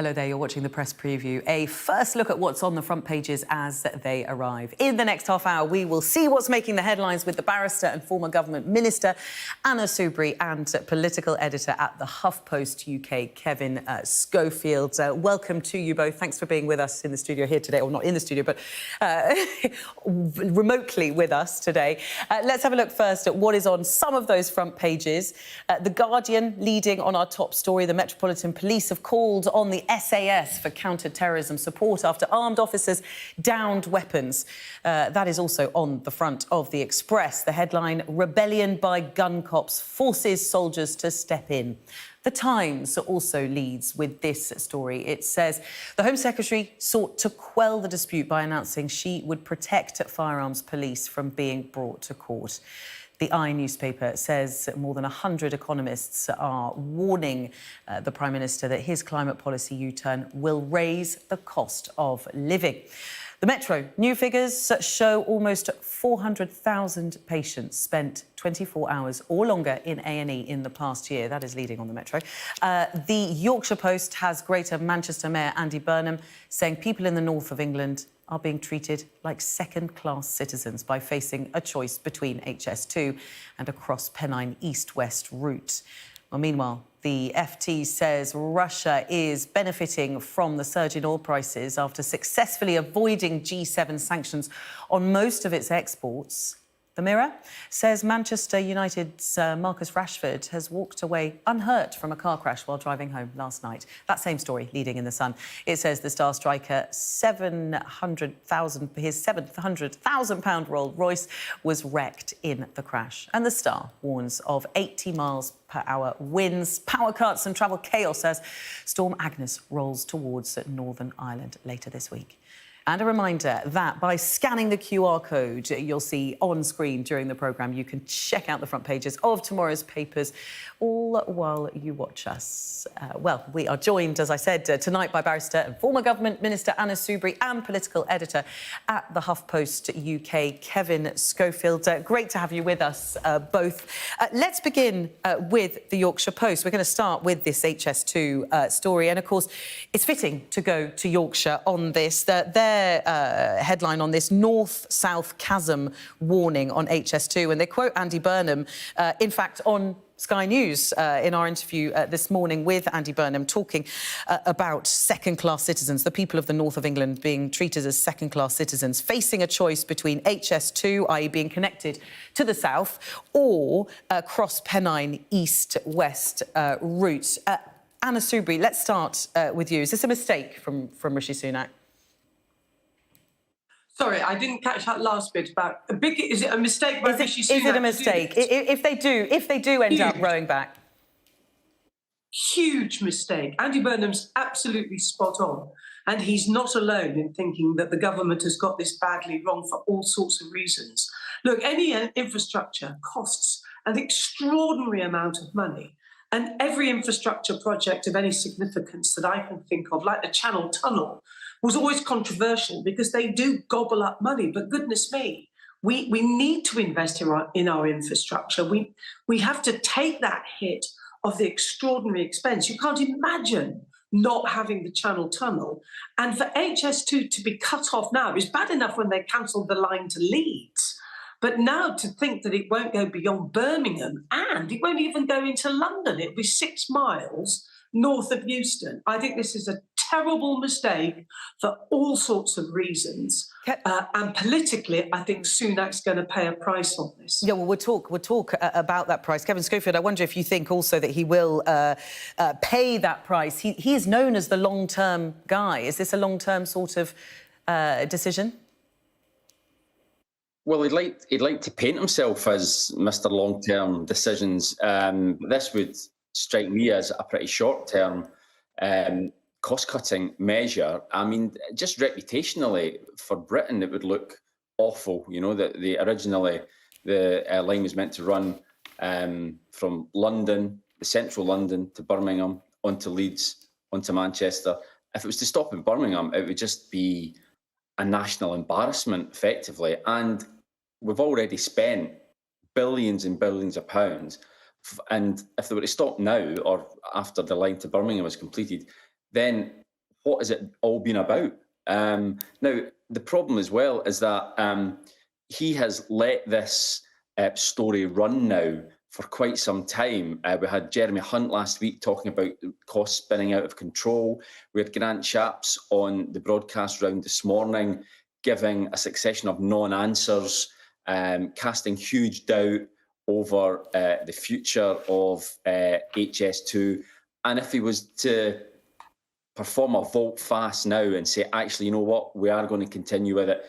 Hello there, you're watching the Press Preview. A first look at what's on the front pages as they arrive. In the next half hour, we will see what's making the headlines with the barrister and former government minister, Anna Soubry, and political editor at the HuffPost UK, Kevin Schofield. Welcome to you both. Thanks for being with us in the studio here today, or not in the studio, but remotely with us today. Let's have a look first at what is on some of those front pages. The Guardian leading on our top story. The Metropolitan Police have called on the SAS for counter-terrorism support after armed officers downed weapons. That is also on the front of the Express. The headline, Rebellion by Gun Cops forces soldiers to step in. The Times also leads with this story. It says the Home Secretary sought to quell the dispute by announcing she would protect firearms police from being brought to court. The I newspaper says more than 100 economists are warning the Prime Minister that his climate policy U-turn will raise the cost of living. The Metro, new figures show almost 400,000 patients spent 24 hours or longer in A&E in the past year. That is leading on the Metro. The Yorkshire Post has Greater Manchester Mayor Andy Burnham saying people in the north of England are being treated like second-class citizens by facing a choice between HS2 and a cross-Pennine east-west route. Well, meanwhile, the FT says Russia is benefiting from the surge in oil prices after successfully avoiding G7 sanctions on most of its exports. The Mirror says Manchester United's Marcus Rashford has walked away unhurt from a car crash while driving home last night. That same story leading in The Sun. It says the star striker, his £700,000 Rolls Royce was wrecked in the crash. And the Star warns of 80 miles per hour winds, power cuts and travel chaos as Storm Agnes rolls towards Northern Ireland later this week. And a reminder that by scanning the QR code you'll see on screen during the programme, you can check out the front pages of tomorrow's papers all while you watch us. Well, we are joined, as I said, tonight by barrister and former government minister Anna Soubry and political editor at the HuffPost UK, Kevin Schofield. Great to have you with us both. Let's begin with the Yorkshire Post. We're going to start with this HS2 story. And, of course, it's fitting to go to Yorkshire on this. Their headline on this, North-South chasm warning on HS2. And they quote Andy Burnham, in fact, on Sky News in our interview this morning with Andy Burnham, talking about second-class citizens, the people of the north of England being treated as second-class citizens, facing a choice between HS2, i.e. being connected to the south, or cross-Pennine east-west route. Anna Soubry, let's start with you. Is this a mistake from Rishi Sunak? Sorry, I didn't catch that last bit about is it a mistake by Rishi Sunak? Is it a mistake? If they do end up rowing back. Huge mistake. Andy Burnham's absolutely spot on. And he's not alone in thinking that the government has got this badly wrong for all sorts of reasons. Look, any infrastructure costs an extraordinary amount of money. And every infrastructure project of any significance that I can think of, like the Channel Tunnel, was always controversial because they do gobble up money. But goodness me, we need to invest in our infrastructure. We have to take that hit of the extraordinary expense. You can't imagine not having the Channel Tunnel. And for HS2 to be cut off now, it was bad enough when they cancelled the line to Leeds. But now to think that it won't go beyond Birmingham and it won't even go into London, it'll be 6 miles north of Euston. I think this is a terrible mistake for all sorts of reasons. And politically, I think Sunak's going to pay a price on this. Yeah, well, we'll talk about that price. Kevin Schofield, I wonder if you think also that he will pay that price. He is known as the long-term guy. Is this a long-term sort of decision? Well, he'd like to paint himself as Mr. Long-Term Decisions. This would strike me as a pretty short-term cost-cutting measure. I mean, just reputationally for Britain, it would look awful. You know, that originally the line was meant to run from London, central London, to Birmingham, onto Leeds, onto Manchester. If it was to stop in Birmingham, it would just be a national embarrassment, effectively. And we've already spent billions and billions of pounds. And if they were to stop now, or after the line to Birmingham was completed, then what has it all been about? Now, the problem as well is that he has let this story run now for quite some time. We had Jeremy Hunt last week talking about the costs spinning out of control. We had Grant Shapps on the broadcast round this morning giving a succession of non-answers, casting huge doubt over the future of HS2. And if he was to perform a volte-face now and say, actually, you know what, we are going to continue with it,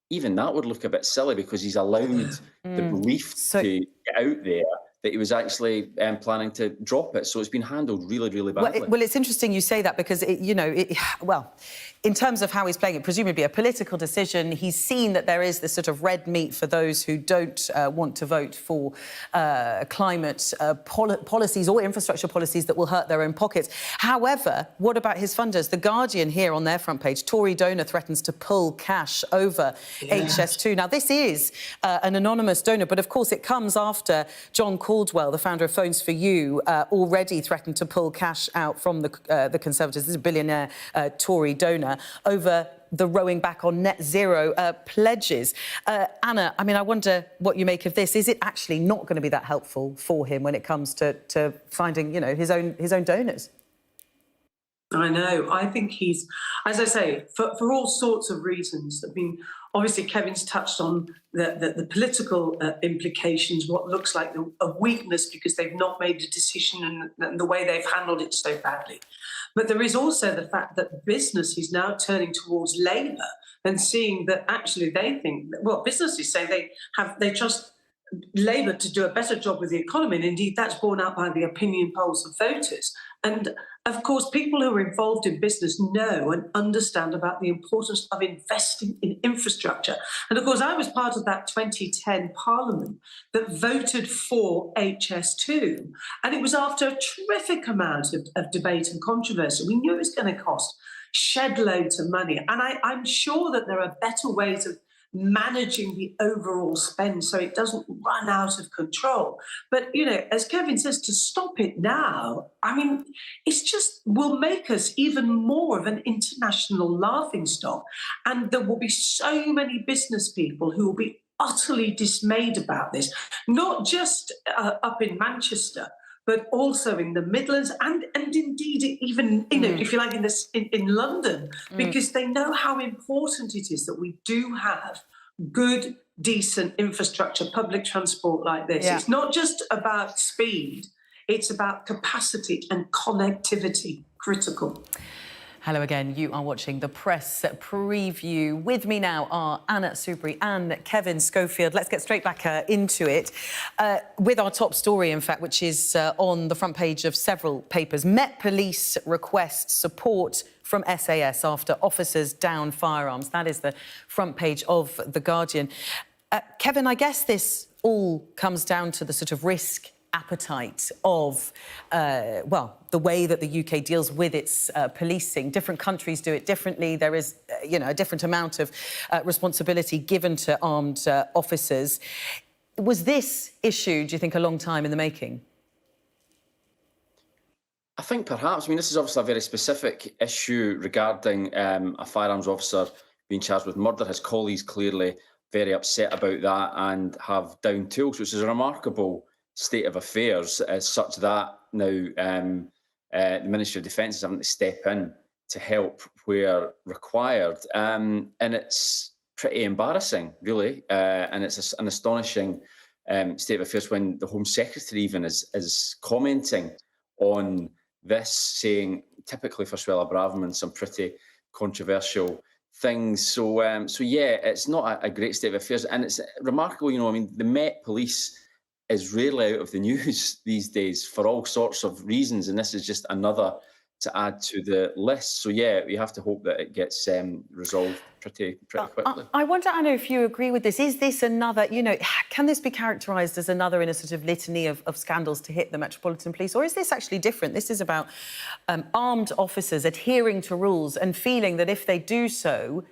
even that would look a bit silly because he's allowed the belief to get out there that he was actually planning to drop it. So it's been handled really, really badly. Well, it's interesting you say that because, well, in terms of how he's playing it, presumably a political decision, he's seen that there is this sort of red meat for those who don't want to vote for climate policies or infrastructure policies that will hurt their own pockets. However, what about his funders? The Guardian here on their front page, Tory donor threatens to pull cash over HS2. Now, this is an anonymous donor, but of course it comes after John Caldwell, the founder of Phones for You, already threatened to pull cash out from the Conservatives. This is a billionaire Tory donor over the rowing back on net zero pledges. Anna, I mean, I wonder what you make of this. Is it actually not going to be that helpful for him when it comes to finding, his own donors? I know. I think he's, as I say, for all sorts of reasons. I mean, obviously, Kevin's touched on the political implications, what looks like a weakness because they've not made a decision and the way they've handled it so badly. But there is also the fact that business is now turning towards Labour and seeing that actually they think, well, businesses say they trust Labour to do a better job with the economy, and indeed that's borne out by the opinion polls of voters. And of course, people who are involved in business know and understand about the importance of investing in infrastructure. And of course, I was part of that 2010 Parliament that voted for HS2. And it was after a terrific amount of debate and controversy. We knew it was going to cost shed loads of money. And I'm sure that there are better ways of managing the overall spend so it doesn't run out of control. But, as Kevin says, to stop it now, I mean, it's just will make us even more of an international laughingstock. And there will be so many business people who will be utterly dismayed about this, not just up in Manchester, but also in the Midlands and indeed even, if you like, in London, because they know how important it is that we do have good, decent infrastructure, public transport like this. Yeah. It's not just about speed, it's about capacity and connectivity, critical. Hello again, you are watching the Press Preview. With me now are Anna Soubry and Kevin Schofield. Let's get straight back into it with our top story, in fact, which is on the front page of several papers. Met Police request support from SAS after officers down firearms. That is the front page of The Guardian. Kevin, I guess this all comes down to the sort of risk appetite of, the way that the UK deals with its policing. Different countries do it differently. There is, a different amount of responsibility given to armed officers. Was this issue, do you think, a long time in the making? I think perhaps. I mean, this is obviously a very specific issue regarding a firearms officer being charged with murder. His colleagues clearly very upset about that and have down tools, which is a remarkable state of affairs, as such that now the Ministry of Defence is having to step in to help where required. And it's pretty embarrassing, really. And it's an astonishing state of affairs when the Home Secretary even is commenting on this, saying, typically for Suella Braverman, some pretty controversial things. So yeah, it's not a great state of affairs. And it's remarkable, I mean, the Met Police is rarely out of the news these days for all sorts of reasons, and this is just another to add to the list. So yeah, we have to hope that it gets resolved pretty quickly. I wonder, Anna, if you agree with this. Is this another, can this be characterised as another in a sort of litany of scandals to hit the Metropolitan Police, or is this actually different? This is about armed officers adhering to rules and feeling that if they do so,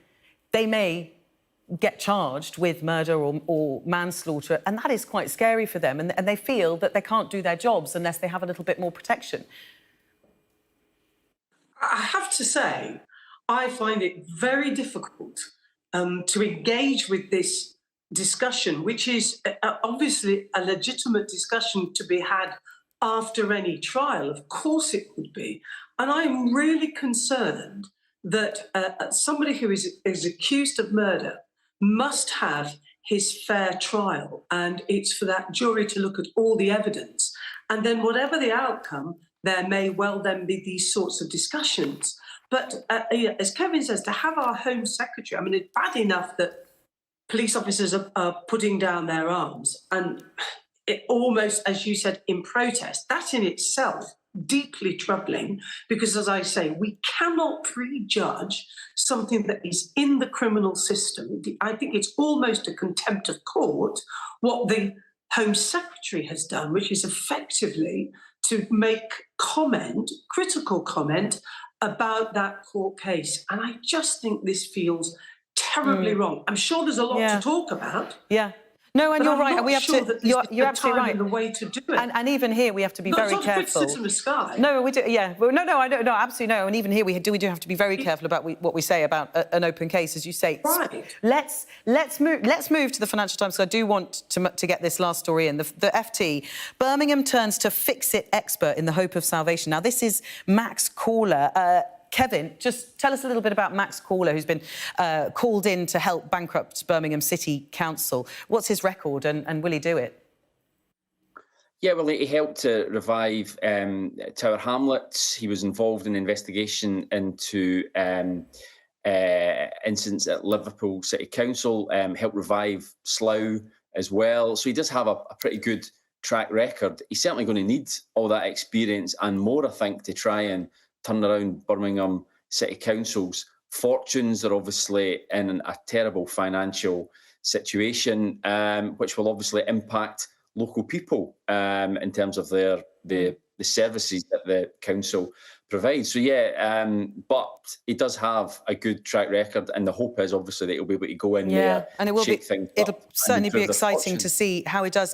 they may get charged with murder or manslaughter, and that is quite scary for them, and they feel that they can't do their jobs unless they have a little bit more protection. I have to say, I find it very difficult to engage with this discussion, which is obviously a legitimate discussion to be had after any trial. Of course it would be. And I'm really concerned that somebody who is accused of murder must have his fair trial. And it's for that jury to look at all the evidence. And then whatever the outcome, there may well then be these sorts of discussions. But as Kevin says, to have our Home Secretary, I mean, it's bad enough that police officers are putting down their arms and it almost, as you said, in protest. That in itself deeply troubling because, as I say, we cannot prejudge something that is in the criminal system. I think it's almost a contempt of court what the Home Secretary has done, which is effectively to make comment, critical comment, about that court case. And I just think this feels terribly wrong. I'm sure there's a lot to talk about. Yeah. No, and you're right. And we have to. You're absolutely right. The way to do it. And even here, we have to be very careful. Criticism of Sky. No, we do. Yeah. Well, no, I don't. No, absolutely no. And even here, we do have to be very careful about what we say about an open case, as you say. Right. Let's move to the Financial Times. So I do want to get this last story in. The FT. Birmingham turns to fix-it expert in the hope of salvation. Now, this is Max Caller. Kevin, just tell us a little bit about Max Caller, who's been called in to help bankrupt Birmingham City Council. What's his record and will he do it? Yeah, well, he helped to revive Tower Hamlets. He was involved in an investigation into incidents at Liverpool City Council, helped revive Slough as well. So he does have a pretty good track record. He's certainly going to need all that experience and more, I think, to try and turn around Birmingham City Council's fortunes. They're obviously in a terrible financial situation, which will obviously impact local people in terms of the services that the council provides. So yeah, but he does have a good track record, and the hope is obviously that he'll be able to go in there, and it will shake things up, it'll certainly be improve their exciting fortunes. to see how he does.